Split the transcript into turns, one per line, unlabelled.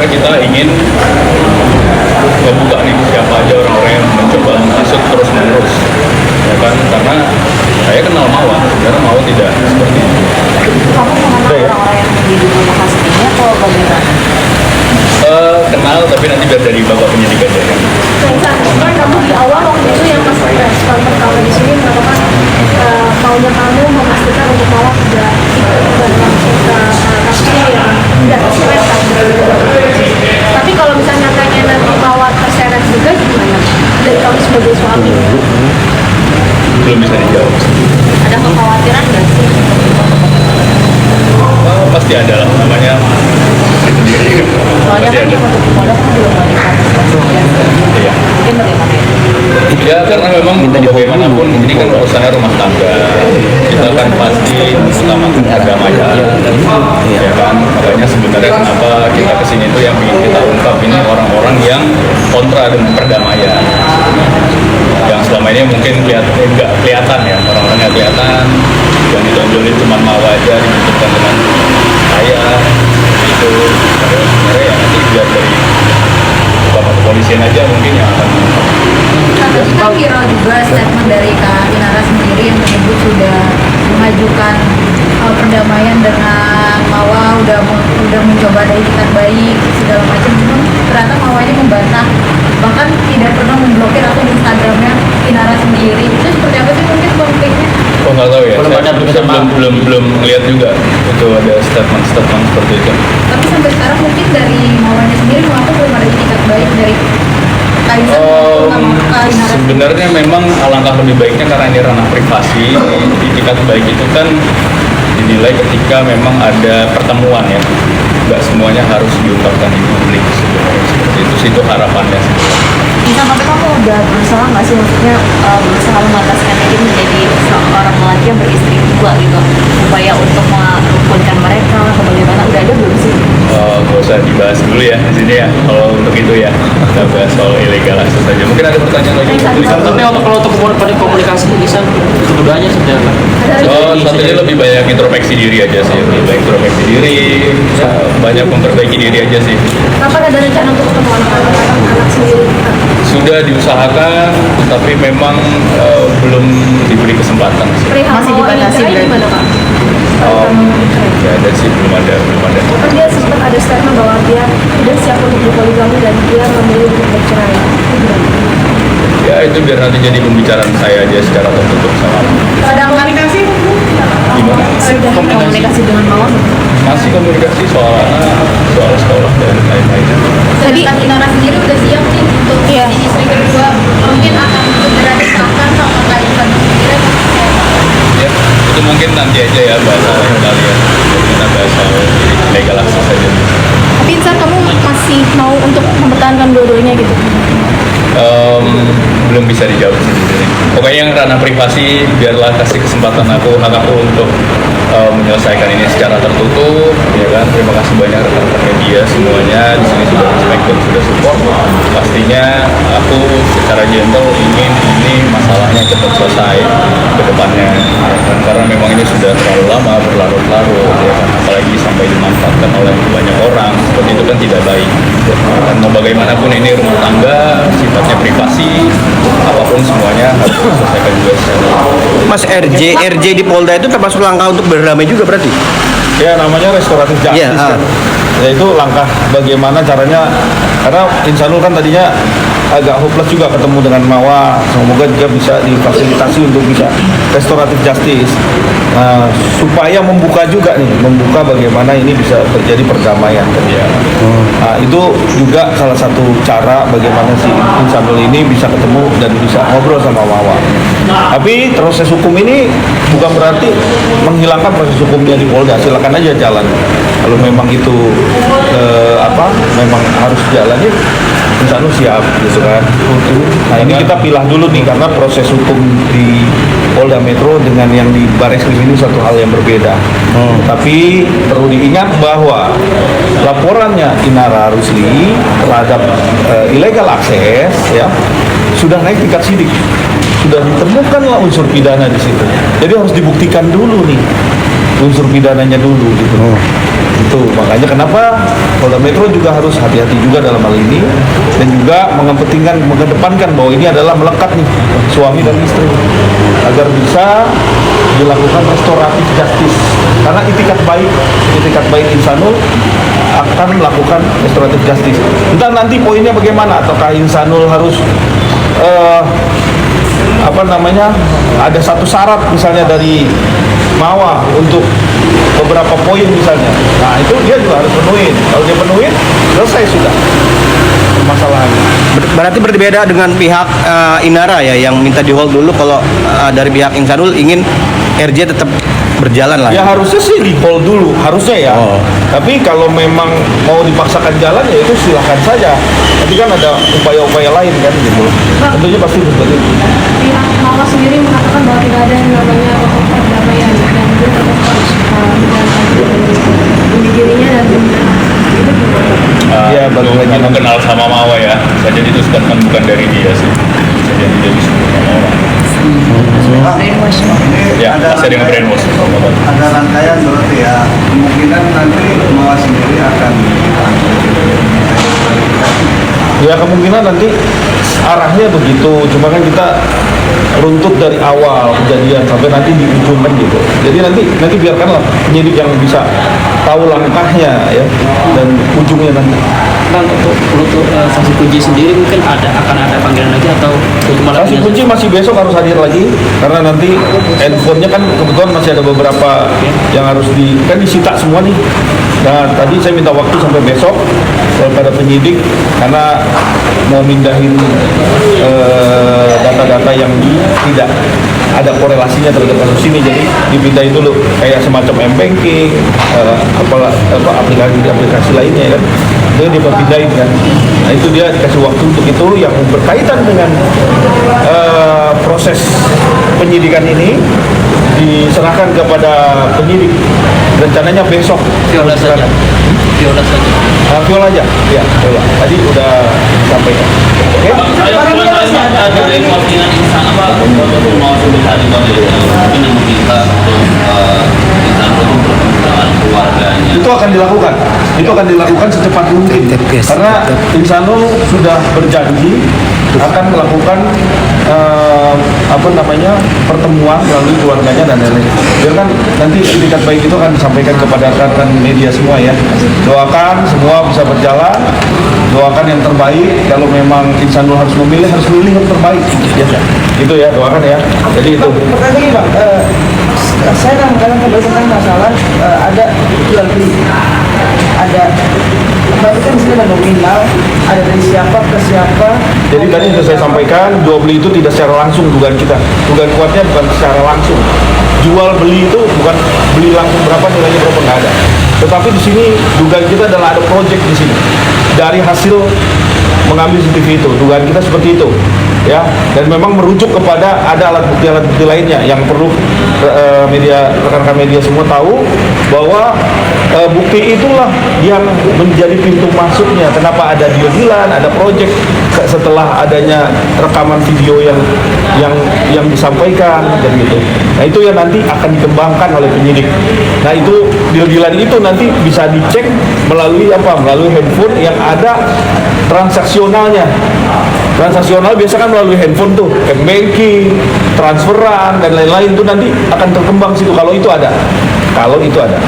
karena kita ingin membuka nih siapa aja orang-orang yang mencoba menghasut terus menerus, ya kan? Karena saya kenal Mawar, karena Mawar tidak seperti itu.
Kamu mengenal orang-orang yang diduga menghasut ini atau bagaimana?
Kenal, tapi nanti biar dari bapak penyidik aja kan.
Kan kamu di awal waktu itu yang pas respon pertama di sini mengatakan maunya kamu memastikan untuk Mawar tidak ikut dalam kasusnya yang tidak terseret. Tapi kalau misalnya tanya nanti Mawar terseret juga gimana? Dari kamu sebagai suami?
Belum bisa dijawab.
Ada kekhawatiran nggak sih?
Pasti ada lah, namanya itu sendiri.
Soalnya
Pasti
kan
ada.
untuk Polda kan belum ada informasi.
Iya.
Mungkin bagaimana ya?
Ya karena memang bagaimanapun ini kan urusannya rumah tangga, kita kan pasti utamakan perdamaian, ya kan. Makanya sebenarnya kenapa kita kesini itu yang ingin kita ungkap ini orang-orang yang kontra dengan perdamaian, yang selama ini mungkin nggak kelihatan ya, orang-orang nggak kelihatan, yang ditonjolin cuma Mawar aja dibentukkan dengan saya itu. Sebenarnya ya nanti biar dari bapak kepolisian aja mungkin yang akan.
Tapi kan viral juga statement dari Kak Inara sendiri yang menyebut sudah mengajukan perdamaian dengan Mawar, udah mencoba ada itikat baik segala macam, cuma ternyata Mawar ini membantah, bahkan tidak pernah memblokir akun Instagramnya Inara sendiri. Itu seperti apa sih mungkin konfliknya?
Oh nggak tahu ya,
Belum ada
saya belum lihat juga itu ada statement seperti itu.
Tapi sampai sekarang mungkin dari Mawarnya sendiri mengaku belum ada itikat baik dari Kaisar maupun Kak Inara.
Sebenarnya memang alangkah lebih baiknya karena ini ranah privasi. Itikat baik itu kan dinilai ketika memang ada pertemuan ya, nggak semuanya harus diungkapkan di publik sebenarnya. Seperti itu sih, itu harapannya.
Bisa sampai kamu udah berusaha nggak sih, maksudnya berusaha memantaskan diri menjadi seorang lelaki yang beristri dua gitu, upaya untuk merukunkan mereka atau bagaimana, udah ada belum sih?
Gak usah dibahas dulu ya di sini ya. Kalau untuk itu ya kita bahas soal illegal akses saja. Mungkin ada pertanyaan lagi.
Tapi kalau untuk komunikasi bisa keduanya sebenarnya.
Satunya lebih banyak introspeksi diri aja sih, lebih banyak introspeksi diri, ya, banyak memperbaiki diri aja sih.
Kapan ada rencana untuk ketemu anak sendiri?
Sudah diusahakan, tapi memang belum diberi kesempatan sih.
Masih dibatasi berarti.
Gimana Pak?
Ya ada sih, belum ada.
Kan dia sempat ada statement bahwa dia tidak siap untuk berpoligami dan dia memilih untuk bercerai.
Ya itu biar nanti jadi pembicaraan saya aja secara tertutup sama.
Ada komunikasi?
Gimana?
Sudah komunikasi dengan Mawar?
Masih komunikasi soal anak, soal sekolah dan lain-lain.
Tadi Kak Inara sendiri udah siap nih untuk jadi istri kedua, mungkin akan segera disahkan sama Kak Inara sendiri.
Ya, itu mungkin nanti aja ya bahas lain kali ya. Kita bahas soal legal akses saja.
Tapi Insan, kamu masih mau untuk mempertahankan dua-duanya gitu?
Belum bisa dijawab sendiri. Pokoknya yang ranah privasi biarlah kasih kesempatan hak aku untuk menyelesaikan ini secara tertutup, ya kan. Terima kasih banyak rekan-rekan media semuanya di sini sudah respect dan sudah support. Pastinya aku secara gentle ingin ini masalahnya cepat selesai ke depannya, ya kan? Karena memang ini sudah terlalu lama berlarut-larut, ya kan? Apalagi sampai dimanfaatkan oleh banyak orang, seperti itu kan tidak baik. Dan mau bagaimanapun ini rumah tangga sifatnya privasi, apapun semuanya harus diselesaikan juga secara.
Mas RJ di Polda itu termasuk langkah untuk berdamai juga berarti?
Ya namanya restoratif justice
Iya,
kan. Ya itu langkah bagaimana caranya, karena Insanul kan tadinya agak hopeless juga ketemu dengan Mawar. Semoga juga bisa difasilitasi untuk bisa restoratif justice. Nah, supaya membuka juga nih, membuka bagaimana ini bisa terjadi perdamaian. Ya. Nah, itu juga salah satu cara bagaimana si Insanul ini bisa ketemu dan bisa ngobrol sama Mawar. Tapi proses hukum ini bukan berarti menghilangkan proses hukumnya di Polda. Silakan aja jalan. Kalau memang itu memang harus jalan ya, Insanul siap gitu kan. Nah ini kita pilah dulu nih karena proses hukum di Polda Metro dengan yang di Bareskrim ini satu hal yang berbeda. Tapi perlu diingat bahwa laporannya Inara Rusli terhadap illegal akses ya sudah naik tingkat sidik, sudah ditemukanlah unsur pidana di situ. Jadi harus dibuktikan dulu nih unsur pidananya dulu gitu. Itu makanya kenapa Polda Metro juga harus hati-hati juga dalam hal ini, dan juga mengedepankan bahwa ini adalah melekat nih suami dan istri, agar bisa dilakukan restoratif justice, karena itikat baik Insanul akan melakukan restoratif justice. Entah nanti poinnya bagaimana, ataukah Insanul harus ada satu syarat misalnya dari Mawa untuk beberapa poin misalnya. Nah itu dia juga harus penuhin. Kalau dia penuhin, selesai sudah masalahnya.
Berarti berbeda dengan pihak Inara ya, yang minta di hold dulu. Kalau dari pihak Insanul ingin RJ tetap berjalan lah.
Ya harusnya sih di hold dulu, harusnya ya.
Oh.
Tapi kalau memang mau dipaksakan jalan ya itu silakan saja. Tapi kan ada upaya-upaya lain kan gitu. Tentunya pasti seperti itu.
Pihak Mawa sendiri mengatakan bahwa tidak ada yang namanya pokok perdamaian yang dia tetap harus bunuh dirinya dan itu
Ya, balik lagi
kamu kenal sama Mawa ya. Bisa jadi itu statement bukan dari dia sih. Bisa jadi dia disebut sama orang. Ya, masih dengan brainwash.
Ada rangkaian berarti ya, kemungkinan nanti Mawa sendiri akan
Ya kemungkinan nanti arahnya begitu, cuma kan kita runtut dari awal kejadian sampai nanti di ujung kan gitu. Jadi nanti biarkanlah penyidik yang bisa tahu langkahnya ya, dan ujungnya nanti.
Bang, untuk saksi kunci sendiri mungkin akan ada panggilan lagi atau untuk malam
Saksi
ini?
kunci masih besok harus hadir lagi, karena nanti handphonenya kan kebetulan masih ada beberapa yang harus disita semua nih. Nah tadi saya minta waktu sampai besok kepada penyidik karena mau mindahin data-data yang tidak ada korelasinya terhadap kasus ini, jadi dipindahin dulu kayak semacam m-banking, aplikasi lainnya kan, itu dipindahin kan. Nah itu dia dikasih waktu untuk itu yang berkaitan dengan proses penyidikan ini diserahkan kepada penyidik rencananya besok.
Viola saja. Viola saja.
Viola aja, ya Viola. Tadi udah sampaikan. Oke?
Ada informasi dengan insan apa? Untuk mau sudah tadi mungkin yang meminta untuk insan untuk perkembangan keluarganya.
Itu akan dilakukan secepat mungkin. Karena Insanul sudah berjanji akan melakukan pertemuan melalui keluarganya dan lain-lain. Biarkan nanti itikat baik itu akan disampaikan kepada rekan media semua ya. Doakan semua bisa berjalan, doakan yang terbaik. Kalau memang Insanul harus memilih yang terbaik. Ya, itu ya, doakan ya. Jadi itu.
Pertanyaan Pak, saya kadang-kadang tentang masalah ada jual beli, ada berarti kan di sini ada nominal, ada dari siapa ke siapa.
Jadi tadi sudah saya sampaikan, jual beli itu tidak secara langsung dugaan kita. Dugaan kuatnya bukan secara langsung. Jual beli itu bukan beli langsung berapa nilainya berapa, nggak ada. Tetapi di sini dugaan kita adalah ada project di sini. Dari hasil mengambil CCTV itu, dugaan kita seperti itu, ya. Dan memang merujuk kepada ada alat bukti lainnya yang perlu rekan-rekan media semua tahu bahwa bukti itulah yang menjadi pintu masuknya. Kenapa ada deal-dealan, ada project setelah adanya rekaman video yang disampaikan dan gitu. Nah itu yang nanti akan dikembangkan oleh penyidik. Nah itu deal-dealan itu nanti bisa dicek melalui apa? Melalui handphone yang ada transaksionalnya. Transaksional biasa kan melalui handphone tuh, banking, transferan dan lain-lain itu nanti akan terkembang situ kalau itu ada. Kalau itu ada.